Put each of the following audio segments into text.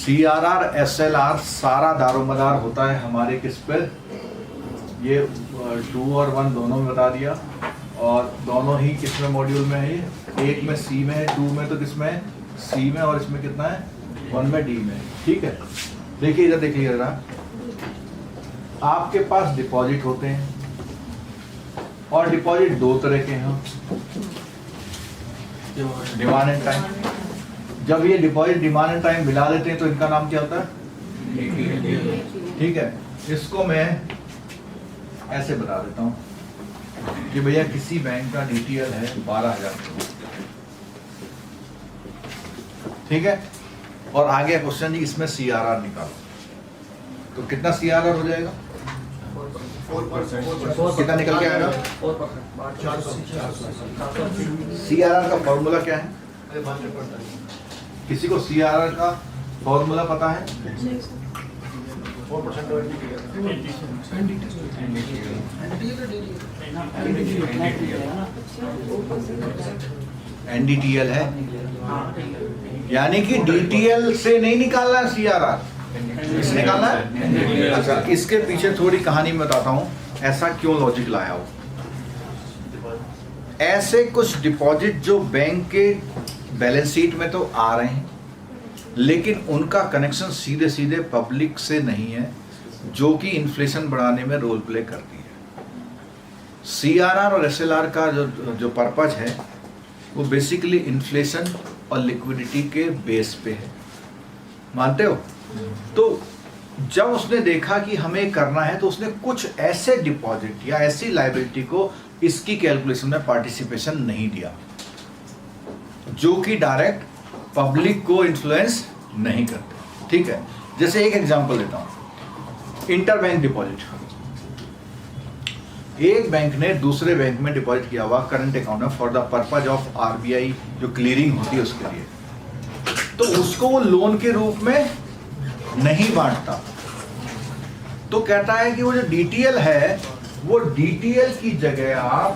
CRR SLR सारा दारोमदार होता है हमारे किस पे, ये 2 और 1 दोनों में बता दिया, और दोनों ही किस में मॉड्यूल में है, ये एक में C में है, 2 में तो किस में है C में, और इसमें कितना है 1 में D में। ठीक है, देखिए इधर देखिए जरा, आपके पास डिपॉजिट होते हैं और डिपॉजिट दो तरह के हैं, डिमांड एंड टाइम। जब ये डिपॉजिट डिमांड एंड टाइम मिला देते हैं तो इनका नाम क्या होता है, ठीक है। इसको मैं ऐसे बता देता हूं कि भैया किसी बैंक का DTL है 12,000 करोड़, ठीक है, और आगे क्वेश्चन जी इसमें CRR निकालो, तो कितना CRR हो जाएगा, 4%। कितना निकल के आएगा, 400। CRR का फॉर्मूला क्या है, किसी को CRR का फॉर्मूला पता है, 4% NDTL है, यानी कि DTL से नहीं निकालना है CRR, इससे निकालना है। अच्छा, इसके पीछे थोड़ी कहानी में बताता हूँ ऐसा क्यों लॉजिक लाया हो। ऐसे कुछ डिपॉजिट जो बैंक के बैलेंस शीट में तो आ रहे हैं, लेकिन उनका कनेक्शन सीधे सीधे पब्लिक से नहीं है, जो कि इन्फ्लेशन बढ़ाने में रोल प्ले करती है। CRR और SLR का जो पर्पज है वो बेसिकली इन्फ्लेशन और लिक्विडिटी के बेस पे है, मानते हो। तो जब उसने देखा कि हमें करना है तो उसने कुछ ऐसे डिपॉजिट या ऐसी लायबिलिटी को इसकी कैलकुलेशन में पार्टिसिपेशन नहीं दिया जो कि डायरेक्ट पब्लिक को इन्फ्लुएंस नहीं करते, ठीक है। जैसे एक एग्जांपल देता हूं, इंटरबैंक डिपॉजिट। एक बैंक ने दूसरे बैंक में डिपॉजिट किया हुआ करंट अकाउंट में for the purpose of RBI जो क्लियरिंग होती है उसके लिए, तो उसको वो लोन के रूप में नहीं बांटता, तो कहता है कि वो जो DTL है वो DTL की जगह आप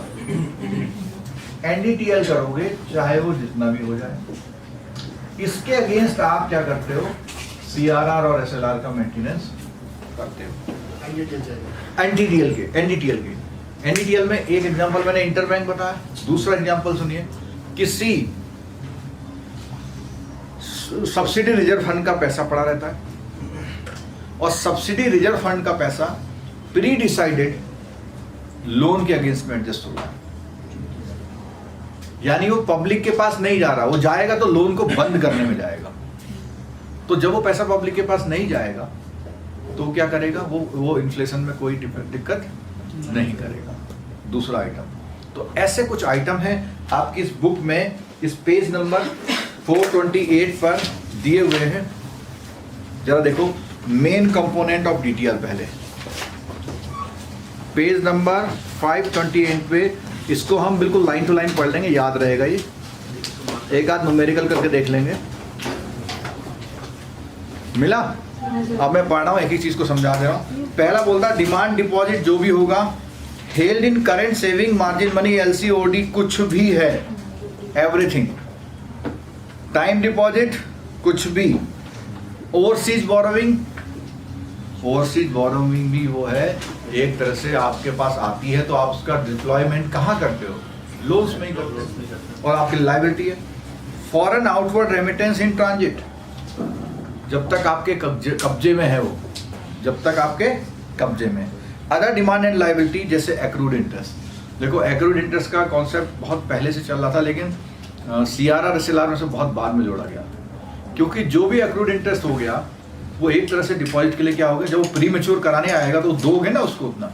NDTL करोगे, चाहे वो जितना भी हो जाए। इसके अगेंस्ट आप क्या करते हो, CRR और SLR का मेंटेनेंस करते हो। NDTL में एक एग्जांपल मैंने इंटरबैंक बताया, दूसरा एग्जांपल सुनिए, किसी सब्सिडी रिजर्व फंड का पैसा पड़ा रहता है और सब्सिडी रिजर्व फंड का पैसा प्री डिसाइडेड लोन के अगेंस्ट में एडजस्ट हो रहा है, यानी वो पब्लिक के पास नहीं जा रहा, वो जाएगा तो लोन को बंद करने में जाएगा। तो जब वो पैसा पब्लिक के पास नहीं जाएगा तो क्या करेगा, वो इन्फ्लेशन में कोई दिक्कत नहीं करेगा। दूसरा आइटम, तो ऐसे कुछ आइटम हैं आपकी इस बुक में, इस पेज नंबर 428 पर दिए हुए हैं। जरा देखो, मेन कंपोनेंट ऑफ DTL पहले पेज नंबर 528 पे, इसको हम बिल्कुल लाइन टू लाइन पढ़ लेंगे, याद रहेगा ये, एक आध न्यूमेरिकल करके देख लेंगे। मिला? अब मैं पढ़ रहा हूँ, एक ही चीज को समझा दे रहा हूँ। पहला बोलता डिमांड डिपॉजिट जो भी होगा, held in current saving margin money LCOD कुछ भी है, एवरीथिंग। टाइम डिपॉजिट कुछ भी। ओवरसीज बोरोविंग भी वो है, एक तरह से आपके पास आती है तो आप उसका डिप्लॉयमेंट कहाँ करते हो, लोन्स में ही करते हो, और आपकी लायबिलिटी है। Foreign outward remittance in transit, जब तक आपके कब्जे में है वो, जब तक आपके कब्जे में। अदर डिमांड एंड लायबिलिटी जैसे एक्रूड इंटरेस्ट। देखो, एक्रूड इंटरेस्ट का कॉन्सेप्ट बहुत पहले से चल रहा था, लेकिन CRR SLR में से बहुत बाद में जोड़ा गया, क्योंकि जो भी एक्रूड इंटरेस्ट हो गया वो एक तरह से डिपॉजिट के लिए क्या हो गया, जब वो प्री मैच्योर कराने आएगा तो दोगे ना उसको उतना।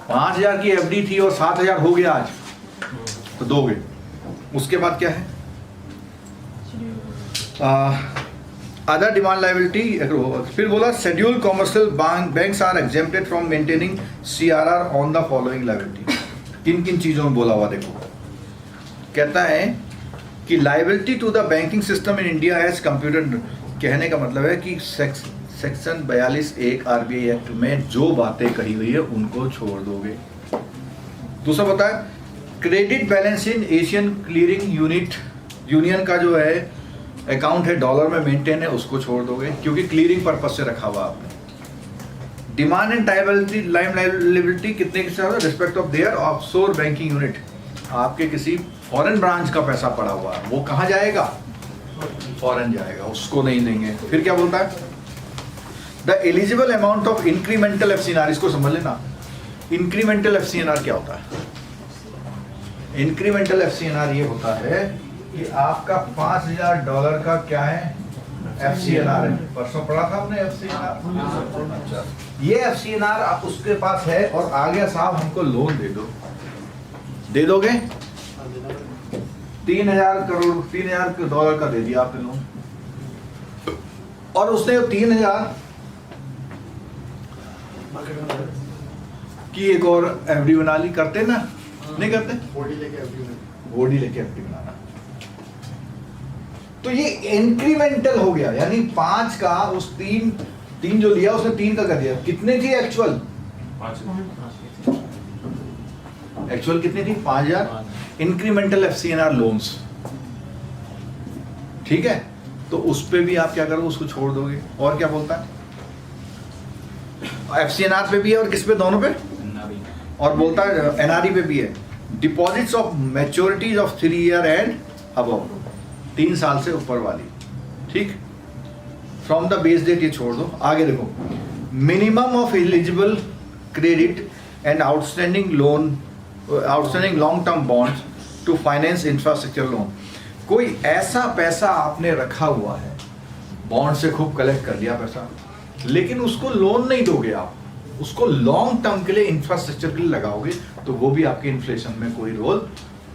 5,000 की FD थी और 7,000 हो गया आज, तो दोगे। उसके बाद क्या है, अदर डिमांड लायबिलिटी। फिर बोला schedule commercial banks are exempted from maintaining CRR on the following liability. किन किन चीजों में बोला हुआ देखो, कहता है कि liability to the banking system in India as computer. कहने का मतलब है कि सेक्शन 42(1) RBI एक्ट में जो बातें कही हुई है उनको छोड़ दोगे। दूसरा बताया क्रेडिट बैलेंस इन एशियन क्लियरिंग यूनियन का जो है अकाउंट है डॉलर में मेंटेन है, उसको छोड़ दोगे क्योंकि क्लियरिंग पर्पज से रखा हुआ आपने। डिमांड एंड लायबिलिटी कितने के साथ respect of their offshore banking unit, आपके किसी फॉरेन ब्रांच का पैसा पड़ा हुआ है, वो कहाँ जाएगा? फॉरेन जाएगा, उसको नहीं देंगे। फिर क्या बोलता है? The eligible amount of incremental FCNR, इसको समझ लेना। इंक्रीमेंटल एफसीएनआर क्या होता है? इंक्रीमेंटल एफसीएनआर ये होता है कि आपका $5000 का क्या है? एफसीएनआर है। परसों पढ़ा था आपने एफसीएनआर। अच्छा, ये एफसीएनआर आप उसके पास है और आ गया साहब हमको लोन दे दो, दे दोगे? $3000 का दे दिया आपने लोन, और उसने 3000 की एक और एफडी बना ली। करते ना? नहीं करते? बॉडी लेके एफडी बनाना। तो ये इंक्रीमेंटल हो गया, यानी 5 का उस तीन जो लिया उसने 3 का कर दिया। कितने थी एक्चुअल? एक्चुअल कितनी थी? 5000। इंक्रीमेंटल एफसीएनआर लोन्स, ठीक है? तो उस पे भी आप क्या करोगे? उसको छोड़ दोगे। और क्या बोलता है? एफसीएनआर पे भी है और किस पे? दोनों पे। और बोलता है एनआरई पे भी है। Deposits of मैच्योरिटीज of 3 year and above, 3 साल से ऊपर वाली, ठीक? फ्रॉम द बेस डेट ये छोड़ दो। आगे देखो, minimum of eligible credit and outstanding long term bonds to finance infrastructure loan. कोई ऐसा पैसा आपने रखा हुआ है, बॉन्ड से खूब कलेक्ट कर लिया पैसा, लेकिन उसको लोन नहीं दोगे आप, उसको लॉन्ग टर्म के लिए इंफ्रास्ट्रक्चर के लिए लगाओगे, तो वो भी आपके इन्फ्लेशन में कोई रोल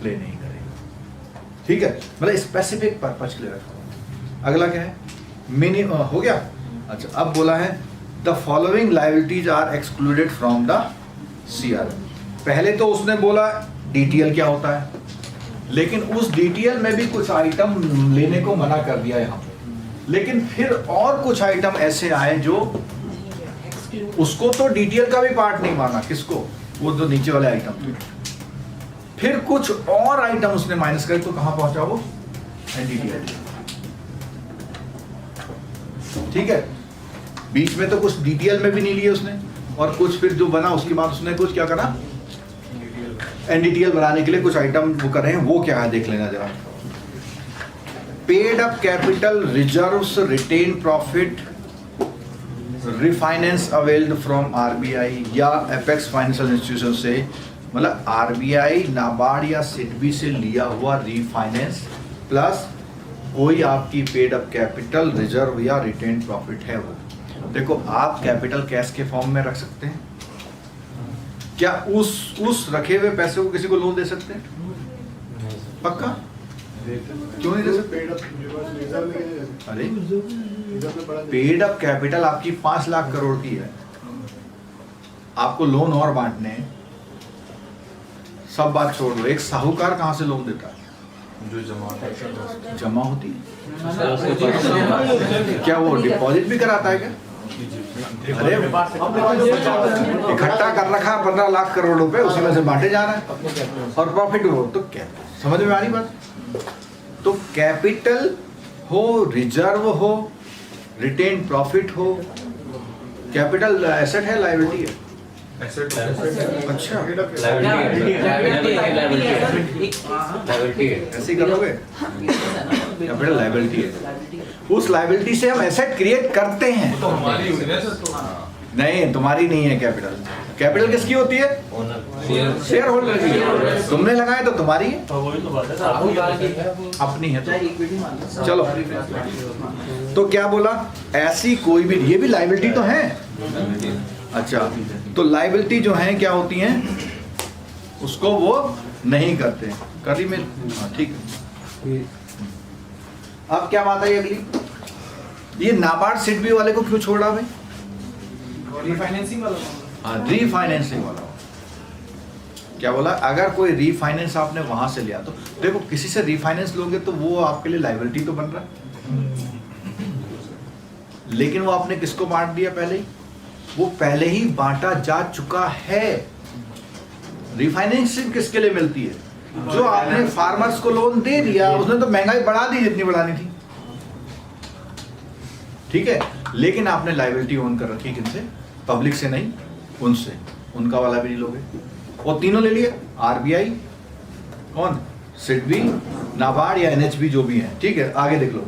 प्ले नहीं करेगा, ठीक है? मतलब स्पेसिफिक पर्पज के लिए रखा हुआ। अगला क्या है? मिनिमम हो गया। अच्छा, अब बोला है the following liabilities are excluded from the CRM. पहले तो उसने बोला डीटीएल क्या होता है, लेकिन उस डीटीएल में भी कुछ आइटम लेने को मना कर दिया यहाँ पे। लेकिन फिर और कुछ आइटम ऐसे आए जो उसको तो डीटीएल का भी पार्ट नहीं माना। किसको? वो जो नीचे वाले आइटम थे। फिर कुछ और आइटम उसने माइनस करे, तो कहां पहुंचा वो? एनडीटीएल, ठीक है? बीच में तो कुछ डीटीएल में भी नहीं लिए उसने, और कुछ फिर जो बना उसके बाद उसने कुछ क्या करा? एनडीटीएल बनाने के लिए कुछ आइटम वो कर रहे हैं। वो क्या है देख लेना जरा। Paid up capital reserves retain profit refinance availed from RBI या एपेक्स फाइनेंशियल इंस्टीट्यूशन से, मतलब आरबीआई, नाबार्ड या सिडबी से लिया हुआ रिफाइनेंस प्लस कोई आपकी पेड अप कैपिटल रिजर्व या रिटेन प्रॉफिट है। वो देखो, आप कैपिटल कैश के फॉर्म में रख सकते हैं क्या? उस रखे हुए पैसे को किसी को लोन दे सकते हैं? पक्का? क्यों नहीं दे सकते? अरे पेड अप कैपिटल आपकी 5 लाख करोड़ की है, आपको लोन और बांटने हैं। सब बात छोड़ दो, एक साहूकार कहां से लोन देता है? जो जमा होती है। क्या वो डिपॉजिट भी कराता है क्या? अरे इकट्ठा कर रखा 15 लाख करोड़ रुपए, उसी में से बांटे जा रहा है और प्रॉफिट हो। तो क्या समझ में आ रही बात? तो कैपिटल हो, रिजर्व हो, रिटेन प्रॉफिट हो, कैपिटल एसेट है, लायबिलिटी है? अच्छा, ऐसे ही करोगे? कैपिटल लायबिलिटी है। उस लायबिलिटी से हम एसेट क्रिएट करते हैं। नहीं, तुम्हारी नहीं है कैपिटल। कैपिटल किसकी होती है? शेयर होल्डर की। तुमने लगाए तो तुम्हारी है, अपनी है। तो चलो, तो क्या बोला? ऐसी कोई भी, ये भी लायबिलिटी तो है। अच्छा, तो लायबिलिटी जो है क्या होती हैं, उसको वो नहीं करते। करी में ठीक। अब क्या बात है अगली? ये नाबार्ड सिडबी वाले को क्यों छोड़ा भाई? रीफाइनेंसिंग वाला। हाँ, रीफाइनेंसिंग वाला। क्या बोला? अगर कोई रीफाइनेंस आपने वहां से लिया, तो देखो किसी से रीफाइनेंस लोगे तो वो आपके लिए लायबिलिटी तो बन रहा है, लेकिन वो आपने किसको बांट दिया? पहले ही, वो पहले ही बांटा जा चुका है। रिफाइनेंसिंग किसके लिए मिलती है? जो आपने फार्मर्स को लोन दे दिया, उसने तो महंगाई बढ़ा दी जितनी बढ़ानी थी। ठीक है, लेकिन आपने लाइबिलिटी ओन कर रखी है किनसे? पब्लिक से नहीं, उनसे, उनका वाला भी नहीं लोगे। और तीनों ले लिए, आरबीआई, कौन, सिडबी, नाबार्ड या एनएचबी जो भी है, ठीक है। आगे देख लो,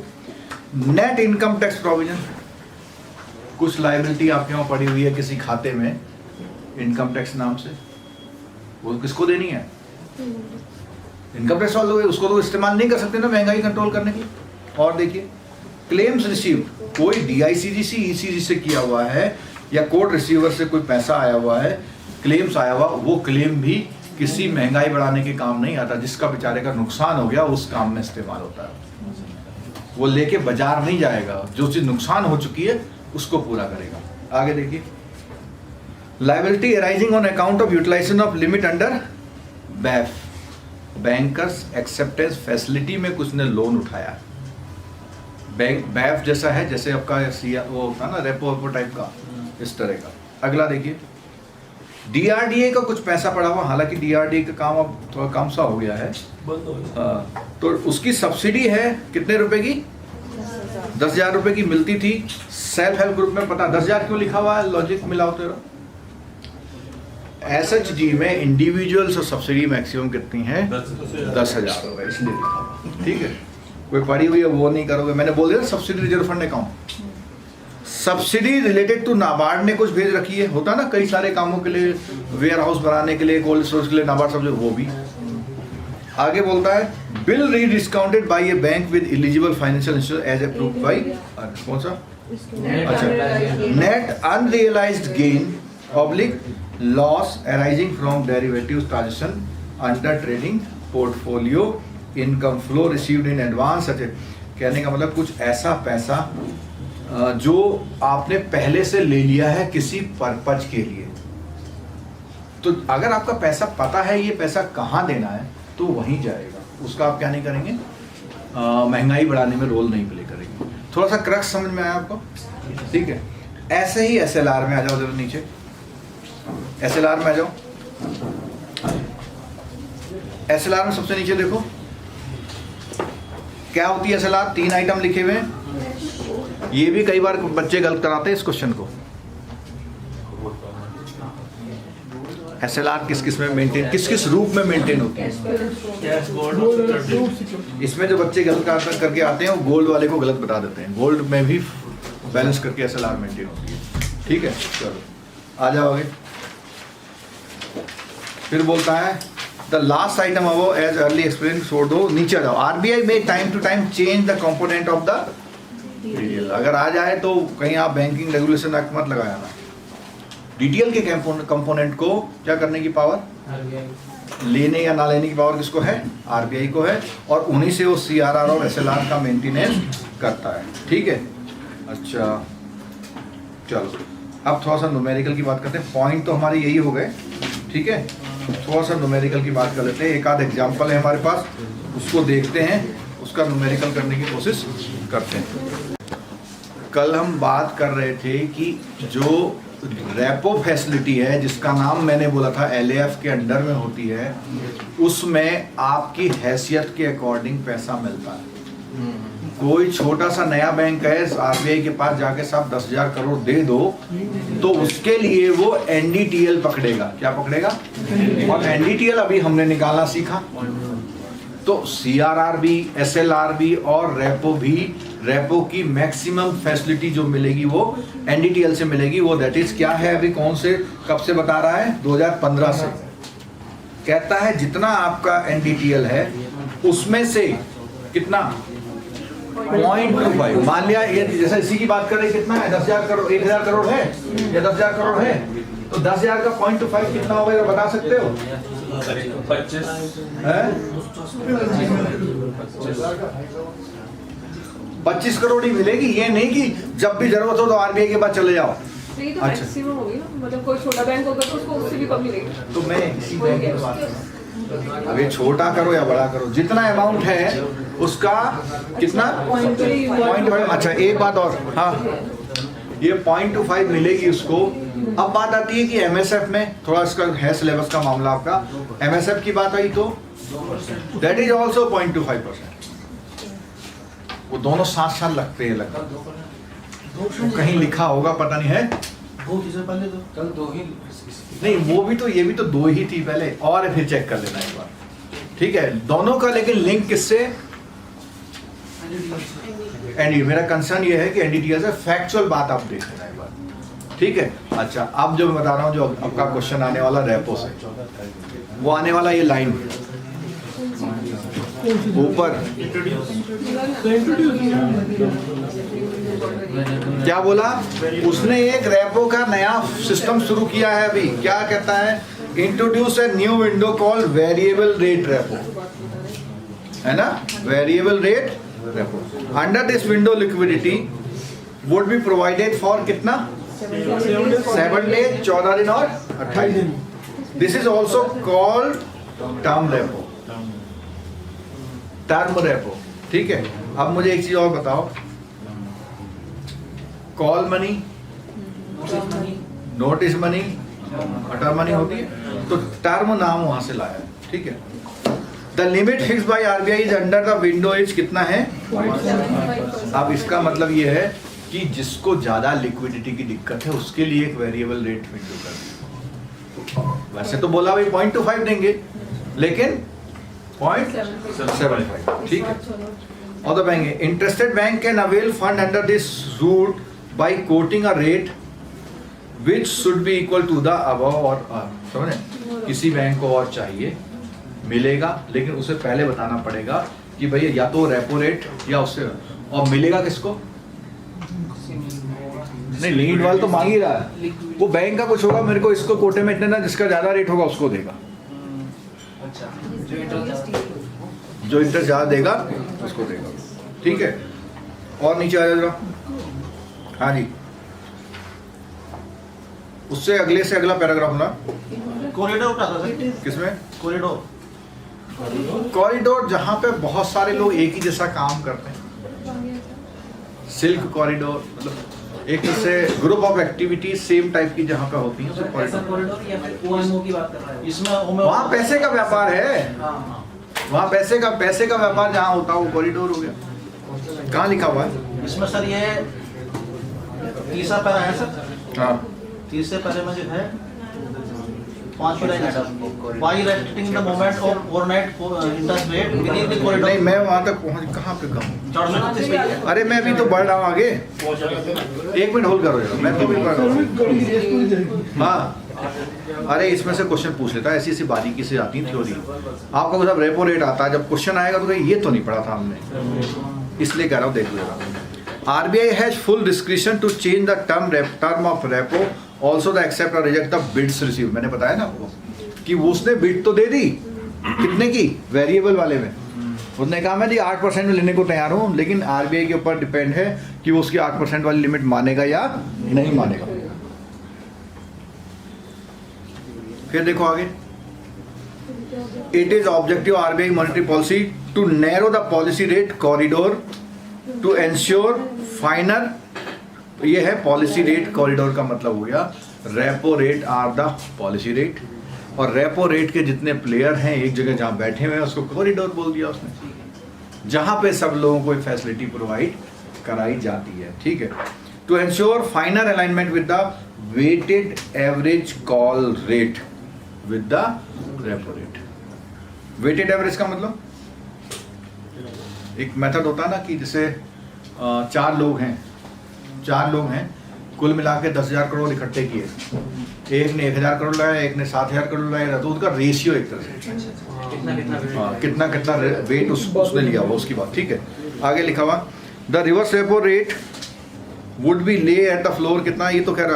नेट इनकम टैक्स प्रोविजन, कुछ लाइबिलिटी आपके वहां पड़ी हुई है किसी खाते में इनकम टैक्स नाम से, वो किसको देनी है? इनकम टैक्स वालों, उसको तो इस्तेमाल नहीं कर सकते ना महंगाई कंट्रोल करने के लिए। और देखिए, क्लेम्स रिसीव, कोई डीआईसीजीसी ईसीजी से किया हुआ है या कोर्ट रिसीवर से कोई पैसा आया हुआ है, क्लेम्स आया हुआ, वो क्लेम भी किसी महंगाई बढ़ाने के काम नहीं आता, जिसका बेचारे का नुकसान हो गया उस काम में इस्तेमाल होता है। वो लेके बाजार नहीं जाएगा, जो चीज नुकसान हो चुकी है उसको पूरा करेगा। आगे देखिए, liability arising on account of utilisation of limit under बैफ, बैंकर्स एक्सेप्टेंस फैसिलिटी में कुछ ने लोन उठाया, बैंक बैफ जैसा है, जैसे आपका वो होता है ना रेपो टाइप का, इस तरह का। अगला देखिए, डीआरडीए का कुछ पैसा पड़ा हुआ, हालांकि डीआरडीए का काम अब थोड़ा कम सा हो गया है, तो उसकी सब्सिडी है कितने रुपए की? 10,000 रुपए की मिलती थी। सेल्फ हेल्प ग्रुप में पता 10,000 क्यों लिखा हुआ है? लॉजिक मिलाओ तेरा। एसएचजी में इंडिविजुअल्स और सब्सिडी मैक्सिमम कितनी है? 10,000 रुपए, इसलिए लिखा हुआ, ठीक है। कोई पड़ी हुई है वो नहीं करोगे, मैंने बोल दिया subsidy reserve fund account. Subsidy related to NABARD ने कुछ भेज रखी है, होता ना कई सारे कामों के लिए, वेयर हाउस बनाने के लिए, कोल्ड स्टोरेज के लिए नाबार्ड सब, वो भी। आगे बोलता है bill rediscounted by a bank with eligible financial institute as approved by, कौन सा? अच्छा, net unrealised gain oblique loss arising from derivatives transaction under trading portfolio income flow received in advance. कहने का मतलब कुछ ऐसा पैसा जो आपने पहले से ले लिया है किसी पर्पज के लिए, तो अगर आपका पैसा पता है ये पैसा कहाँ देना है तो वहीं जाएगा, उसका आप क्या नहीं करेंगे? महंगाई बढ़ाने में रोल नहीं प्ले करेंगे। थोड़ा सा क्रक्स समझ में आया आपको? ठीक है। ऐसे ही एसएलआर में आ जाओ, जरा नीचे एसएलआर में आ जाओ। एसएलआर में सबसे नीचे देखो क्या होती है एसएलआर, 3 आइटम लिखे हुए हैं। ये भी कई बार बच्चे गलत कराते हैं इस क्वेश्चन को। एसएलआर किस किस में मेंटेन, किस किस रूप में मेंटेन होती है? इसमें जो बच्चे गलत करके आते हैं वो गोल्ड वाले को गलत बता देते हैं। गोल्ड में भी बैलेंस करके एसएलआर मेंटेन होती है, ठीक है। चलो आ जाओ आगे। फिर बोलता है द लास्ट आइटम अब एज अर्ली एक्सप्लेन, छोड़ दो, नीचे आ जाओ। आरबीआई में time to time change the component of the DTL. अगर आ जाए तो कहीं आप बैंकिंग रेगुलेशन एक्ट मत लगाया ना। डीटीएल के कंपोनेंट को क्या करने की पावर, लेने या ना लेने की पावर किसको है? आरबीआई को है, और उन्हीं से वो सीआरआर और एसएलआर का मेंटेनेंस करता है, ठीक है। अच्छा चलो अब थोड़ा सा न्यूमेरिकल की बात करते हैं। पॉइंट तो हमारे यही हो गए, ठीक है। थोड़ा सा न्यूमेरिकल की बात कर लेते हैं। एक आध एग्जाम्पल है हमारे पास, उसको देखते हैं, उसका न्यूमेरिकल करने की कोशिश करते हैं। कल हम बात कर रहे थे कि जो रेपो फैसिलिटी है, जिसका नाम मैंने बोला था एलएएफ के अंडर में होती है, उसमें आपकी हैसियत के अकॉर्डिंग पैसा मिलता है। कोई छोटा सा नया बैंक है, आरबीआई के पास जाके साहब 10,000 करोड़ दे दो, तो उसके लिए वो एनडीटीएल पकड़ेगा। क्या पकड़ेगा? और एनडीटीएल अभी हमने निकालना सीखा। तो सीआरआर भी, एसएलआर भी और रेपो भी, रेपो की मैक्सिमम फैसिलिटी जो मिलेगी वो एनडीटीएल से मिलेगी। वो दैट इज क्या है, अभी कौन से कब से बता रहा है? 2015 से। कहता है जितना आपका एनडीटीएल है उसमें से कितना 0.25। मान लिया ये जैसे इसी की बात करें, कितना है? 10,000 करोड़, 1,000 करोड़ है या 10,000 करोड़ है, तो 10,000 का 0.25 कितना होगा, बता सकते हो? 25 करोड़ ही मिलेगी। ये नहीं कि जब भी जरूरत हो तो आरबीआई के पास चले जाओ। नहीं तो मैक्सिमम होगी ना, मतलब कोई छोटा बैंक होगा तो उसको उससे भी कम मिलेगी। तो मैं इसी बैंक की बात कर रहा हूं। अभी छोटा करो या बड़ा करो, जितना अमाउंट है उसका कितना 0.5। अच्छा एक बात और, हाँ ये 0.25 मिलेगी उसको। अब बात आती है कि एमएसएफ में, थोड़ा इसका है सिलेबस का मामला आपका, एमएसएफ की बात आई तो दैट इज ऑल्सो 0.25%। वो दोनों साथ साथ लगते हैं लगभग। कहीं लिखा होगा, पता नहीं है। दो किसे पहले तो कल दो ही नहीं वो भी तो, ये भी तो दो ही थी पहले, और फिर चेक कर लेना एक बार, ठीक है। दोनों का लेकिन लिंक किससे? एनडी। मेरा कंसर्न ये है कि एनडीटीएस है, फैक्चुअल बात आप देख लेना एक बार, ठीक है। अच्छा, अब जो मैं बता रहा हूँ, जो आपका क्वेश्चन आने वाला रेपो से, वो आने वाला ये लाइन ऊपर क्या बोला उसने? एक रेपो का नया सिस्टम शुरू किया है अभी। क्या कहता है? Introduce a new window called variable rate repo, है ना? Variable rate repo. Under this window liquidity would be provided for कितना? 7 डेज, 14 दिन और 28 दिन। This is also called term repo, term repo, ठीक है। अब मुझे एक चीज और बताओ, call money, notice money, term money होती है, तो टर्म नाम वहां से लाया है, ठीक है। The limit fix by RBI is under the window as कितना है? 0.75%। अब इसका मतलब ये है कि जिसको ज्यादा लिक्विडिटी की दिक्कत है उसके लिए एक वेरिएबल रेट विंडो कर दी। वैसे तो बोला भाई 0.25 देंगे, लेकिन 0.75, ठीक है। और the bank, interested bank can avail fund under this route by quoting a rate which should be equal to the above or समझे? किसी बैंक को और चाहिए मिलेगा, लेकिन उसे पहले बताना पड़ेगा कि भैया या तो रेपो रेट या उससे, और मिलेगा किसको? नहीं, लीड वाला तो मांग ही रहा है, वो बैंक का कुछ होगा, मेरे को इसको कोटे में इतने ना, जिसका ज्यादा रेट होगा उसको देगा। अच्छा, जो इंटरेस्ट ज्यादा देगा उसको देगा, ठीक है। और नीचे आ जाएगा, हाँ जी, उससे अगले से अगला पैराग्राफ ना, कॉरिडोर का था सर। किसमें? कॉरिडोर, कॉरिडोर जहाँ पे बहुत सारे लोग एक ही जैसा काम करते हैं, सिल्क कॉरिडोर, मतलब एक से group of activities same type की जहाँ पे होती हैं, उसे ऐसा कॉरिडोर। कॉरिडोर या फिर ओएमओ की बात कर रहा है इसमें? वहाँ पैसे का व्यापार है, हाँ, वहाँ पैसे का व्यापार जहाँ होता है वो कॉरिडोर हो गया। कहाँ लिखा हुआ है इसमें सर? ये तीसरा पैरा है सर। हाँ, तीसरे पैरे में जो है 5 लाइन है, by restricting the movement of overnight interest rate within the corridor. नहीं मैं वहाँ तक पहुँच कहाँ पे कहूँ? 436 पे है। अरे मैं अभी तो बढ़ रहा हूँ आगे, 1 मिनट होल्ड करो यार, मैं तो भी बढ़ रहा हूँ। हाँ, अरे इसमें से क्वेश्चन पूछ लेता है, ऐसी बारीकी से आती है थ्योरी। आपको जब रेपो रेट आता है, जब क्वेश्चन आएगा तो ये तो नहीं पढ़ा था हमने, इसलिए कह रहा हूँ देख लेगा। RBI has full discretion to change the term of repo, also the accept or reject the bids received। मैंने बताया ना आपको कि वो उसने बिड तो दे दी, कितने की? वेरिएबल वाले में। उसने कहा मैं जी 8% में लेने को तैयार हूँ, लेकिन RBI के ऊपर डिपेंड है कि वो उसकी 8% वाली लिमिट मानेगा या नहीं मानेगा। फिर देखो आगे, it is objective RBI monetary policy to narrow the policy rate corridor to ensure finer. ये है पॉलिसी रेट कॉरिडोर का मतलब हो गया repo rate are the policy rate, और रेपो रेट के जितने प्लेयर हैं एक जगह जहां बैठे हुए हैं उसको कॉरिडोर बोल दिया उसने, जहां पे सब लोगों को फैसिलिटी प्रोवाइड कराई जाती है, ठीक है। To ensure finer alignment with the weighted average call rate with the repo rate. Weighted average का मतलब एक मेथड होता है ना कि जैसे 4 लोग हैं, कुल मिला के 10,000 करोड़ इकट्ठे किए, एक ने 1,000 करोड़ लाया, एक ने 7,000 करोड़ लाया, तो उसका रेशियो एक तरह से कितना वेट उसने लिया हुआ उसकी बात, ठीक है। आगे लिखा हुआ the reverse repo rate would be ले एट द फ्लोर, कितना, ये तो खैर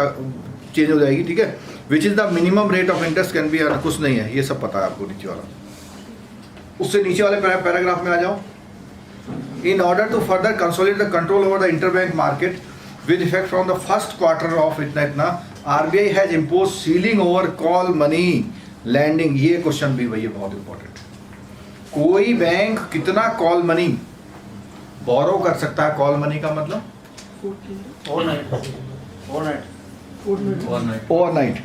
चेंज हो जाएगी, ठीक है। Which is the minimum rate of interest can be, कुछ नहीं है, ये सब पता है आपको नीचे वाला। उससे नीचे वाले पैराग्राफ में आ जाओ। In order to further consolidate the control over the interbank market with effect from the first quarter of इतना RBI has imposed ceiling over call money lending। ये क्वेश्चन भी भैया बहुत इंपॉर्टेंट। कोई बैंक कितना कॉल मनी बोरो कर सकता है? कॉल मनी का मतलब ओवरनाइट,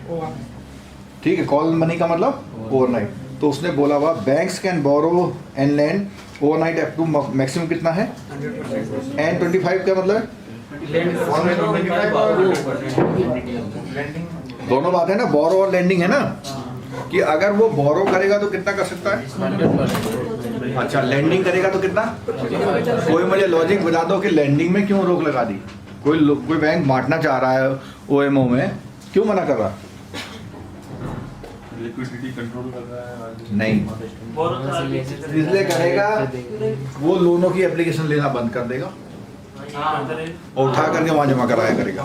ठीक है। कॉल मनी का मतलब ओवरनाइट। तो उसने बोला हुआ banks can borrow and lend overnight up to maximum कितना है? N25 का मतलब दोनों बात है ना, बोरो और लैंडिंग है ना, कि अगर वो बोरो करेगा तो कितना कर सकता है? अच्छा, लैंडिंग करेगा तो कितना? कोई मुझे लॉजिक बता दो कि लैंडिंग में क्यों रोक लगा दी? कोई बैंक बांटना चाह रहा है ओएमओ में, क्यों मना कर रहा? लिक्विडिटी कंट्रोल कर रहा है। नहीं, इसलिए करेगा वो लोनों की एप्लीकेशन लेना बंद कर देगा और उठा करके वहां जमा कराया करेगा।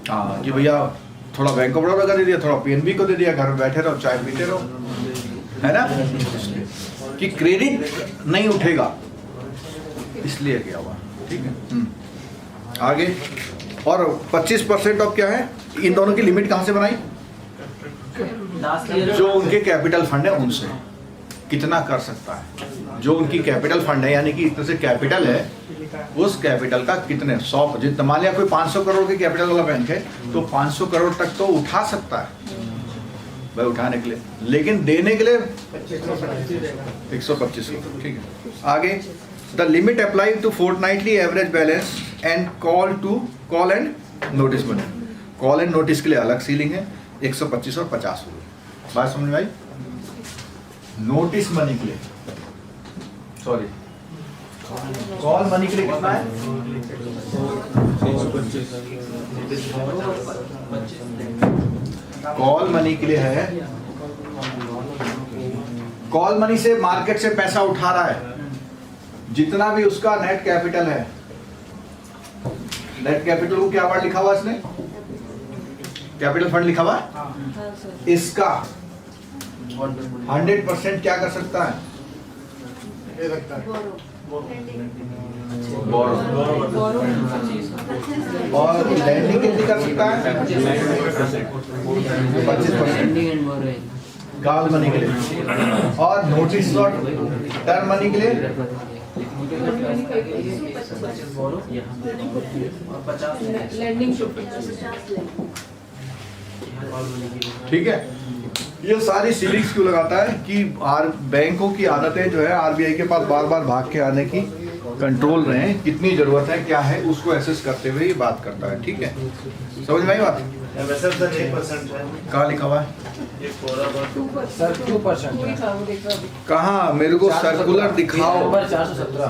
हाँ, कि भैया थोड़ा बैंक ऑफ बड़ौदा का दे दिया, थोड़ा पीएनबी को दे दिया, घर में बैठे रहो, चाय पीते रहो, है ना, कि क्रेडिट नहीं उठेगा, इसलिए किया हुआ। ठीक है, आगे। और 25% ऑफ क्या है? इन दोनों की लिमिट कहाँ से बनाई? जो उनके कैपिटल फंड है उनसे कितना कर सकता है, जो उनकी कैपिटल फंड है, यानी कि इतने से कैपिटल है, उस कैपिटल का कितने 100, जितना मान लिया कोई 500 करोड़ की कैपिटल वाला बैंक है तो 500 करोड़ तक तो उठा सकता है भाई, उठाने के लिए, लेकिन देने के लिए 125। ठीक है, आगे। The limit apply to fortnightly average balance and call and notice money. Call and notice के लिए अलग सीलिंग है, 125 और 50 रुपये। बात समझ में आई? नोटिस मनी के लिए, सॉरी, कॉल मनी के लिए कितना है? कॉल मनी के लिए है, कॉल मनी से मार्केट से पैसा उठा रहा है, जितना भी उसका नेट कैपिटल है। नेट कैपिटल को क्या वर्ड लिखा हुआ इसने? कैपिटल फंड लिखा हुआ है। इसका 100% क्या कर सकता है? बोरो। और लैंडिंग कितनी कर सकता है? 25% कॉल मनी के लिए। और नोटिस और टर्म मनी के लिए लैंडिंग। ठीक है, ये सारी सीलिंग्स क्यों लगाता है कि बैंकों की आदतें जो है आरबीआई के पास बार बार भाग के आने की, कंट्रोल रहे, कितनी जरूरत है, क्या है, उसको एसेस करते हुए ये बात करता है। ठीक है, समझ में आई बात? कहाँ लिखा हुआ है? सर 2%। कहाँ? मेरे को सर्कुलर दिखाओ। 417।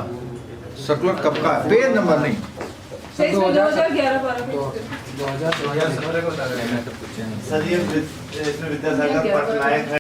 सर्कुलर कब का है? पेज नंबर नहीं। 2011-12 2017 को बता रहे हैं। सर ये इसमें विद्यासागर पटनायक है।